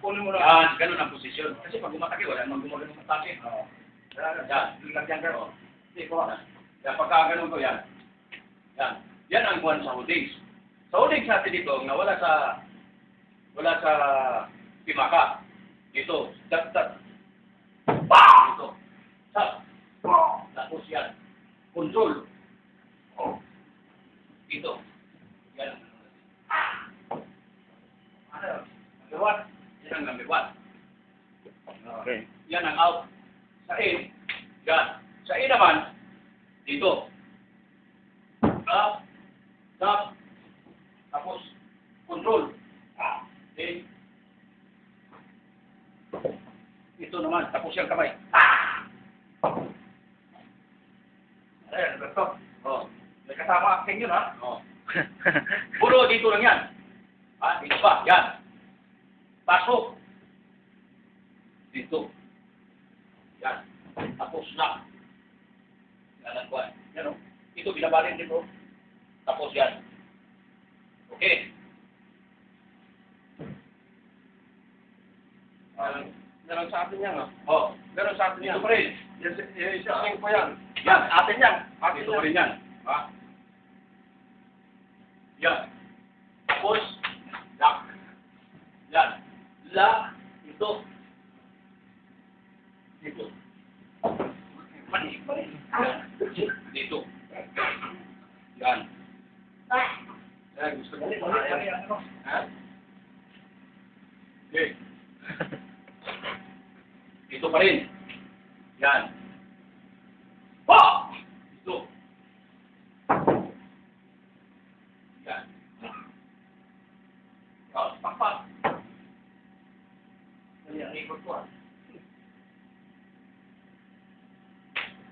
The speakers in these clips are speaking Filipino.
kunin mo na. Yan, ganun ang posisyon. Kasi pag umatake, wala namang gumagano ng atake. Oo. Yan, Lagyan ka. Hindi ko na. Yan, pagka ganun ko yan. Yan. Yan ang buwan sa holdings. Sa holdings natin dito, wala sa Pimaka. Dito. Dat. Dito. Sa. Tapos yan. Control. Dito. Yan. Number one. Yan ang number one. Okay. Yan ang out. Sa A, yan. Sa A naman, dito. Up, down, tapos, control. Okay. Ito naman, tapos yung kamay. Ayan, ito. Oh. May kasama acting yun, ha? Oh. Puro dito lang yan. Dito pa, yan. Pasok. Dito. Yan. Tapos na. Yan ang buwan. Yan o. Ito, binabalin dito. Tapos yan. Okay. Ganun sa atin yan, ha? Oh. Ganun sa atin yan. Ito pa rin. Yung acting ko yan. Yan. Atin yan. Ito pa rin yan. Yan. Tapos, lock. Yan. La. Ito. Dito. Mali. Yan. Dito. Yan. Yan. Gusto mo? Ha? Okay. Dito pa rin. Yan. Pa! Dito. Yan. Pakpak. Yan, ikot ko, ha?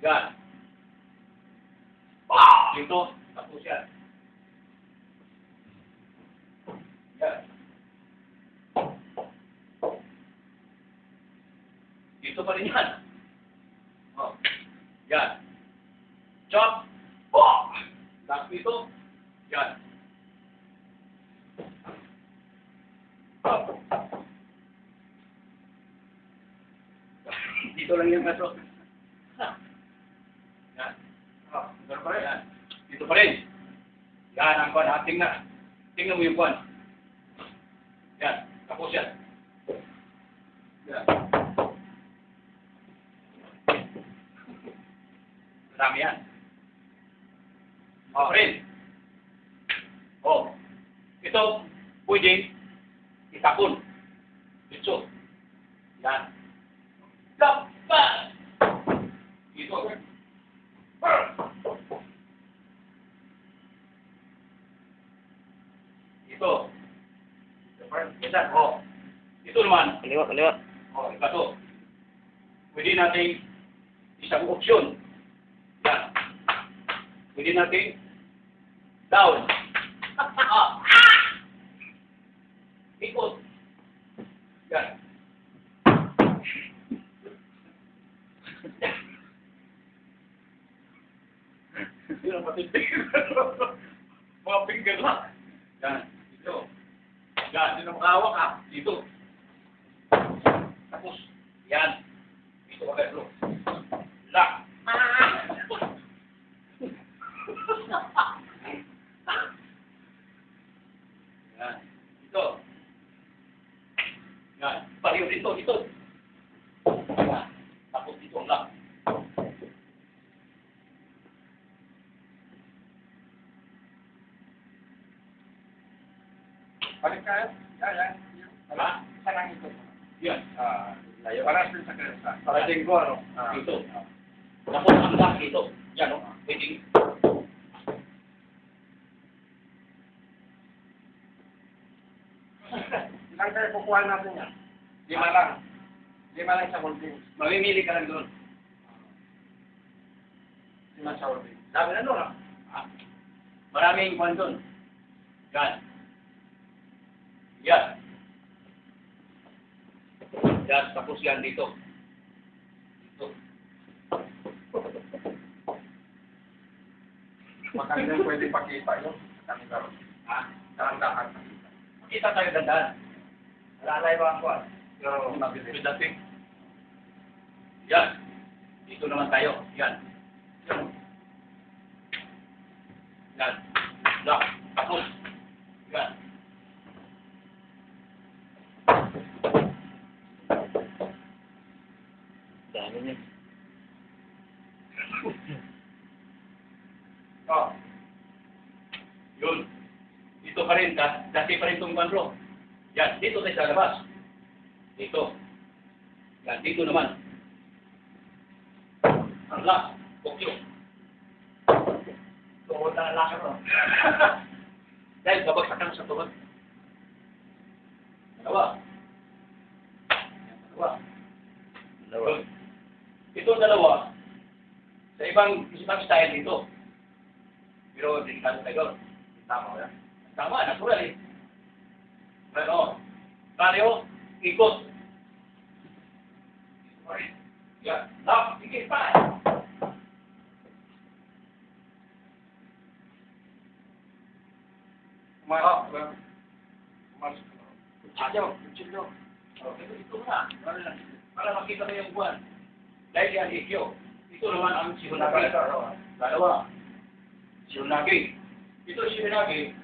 Yan. Pa! Dito. Tapos yan. Yan. Dito pa rin yan. Oh. Yan. Chop. Oh! Tapos dito. Yan. Dito lang yung kaso. Yan. Oh, ganun pa rin. Yan. Dito pa rin. Yan ang kwan. Tingnan mo yung kwan. Yan. Tapos yan. Yan. Marami yan. Dito pa rin. Oh. Ito, pwede itapon. Dito. Yan. Dapat! Dito. Ito. Yan. Oh. Ito naman. Kaliwa. Oh, iba to. Pwede natin isang opsyon. Yan. Pwede natin down. Up. Ikot. Yan. Yun ang matindi. Mga finger lang. Yan. Dito. Yan. Dito makahawak ha. Dito. Tapos. Yan. Dito ka kayo. Lock. Yan. Dito. Yan. Pareho dito. Dito. Yan. Tapos dito ang lock. Balik kayo. Yan. Ha? Isa lang ito. Yan. Layo. Paras din sa kresta. Para Parating ko, ano? Dito. Tapos ang lock dito. Yan o. Pwede. Ilang kayo kukuha natin yan? 5 lang. 5 lang sa holding. Mamimili ka lang doon. 5 sa holding. Sabi na doon, maraming kwan doon. Yan. Yan. Yan, tapos yan dito. Dito. Maganda yung pwede pakita yun. Kami karoon. Ha? Dahan-dahan. Makita tayo dandan. Lalay ba ang kuwan? Pero with that thing. Yan. Dito naman tayo. Yan. Yan. Yan. Lock. Tapos. Yan. Dami niya. Oh. Yun. Dito pa rin. Dati pa rin itong bandro. Yan. Dito tayo sa labas. Dito. Yan. Dito naman. Ang lock. Tokyo. Tuhod na lalaki mo. Dahil babagsakan sa tuhod. Dalawa. Dalawa. Dalawa. Ito dalawa, sa ibang style dito. Pero delikado tayo. Tama ba? Tama, natural eh. Pero, tayo, ikot. Yan. Lock, higit pa. Ayaw, chill ito na. Para makita mo yung buwan. Dahil yan, ikyo. Ito naman ang Shihonagi. Dalawa. Shihonagi. Ito Shihonagi.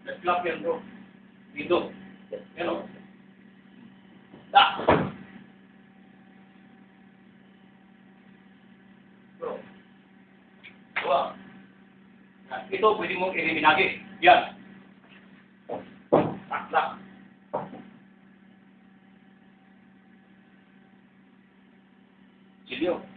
Nag-flap yan bro. Dito. Yan o. Da. Bro. Dalawa. Ito pwede mong eliminagi. Yan. Tak. Silvio.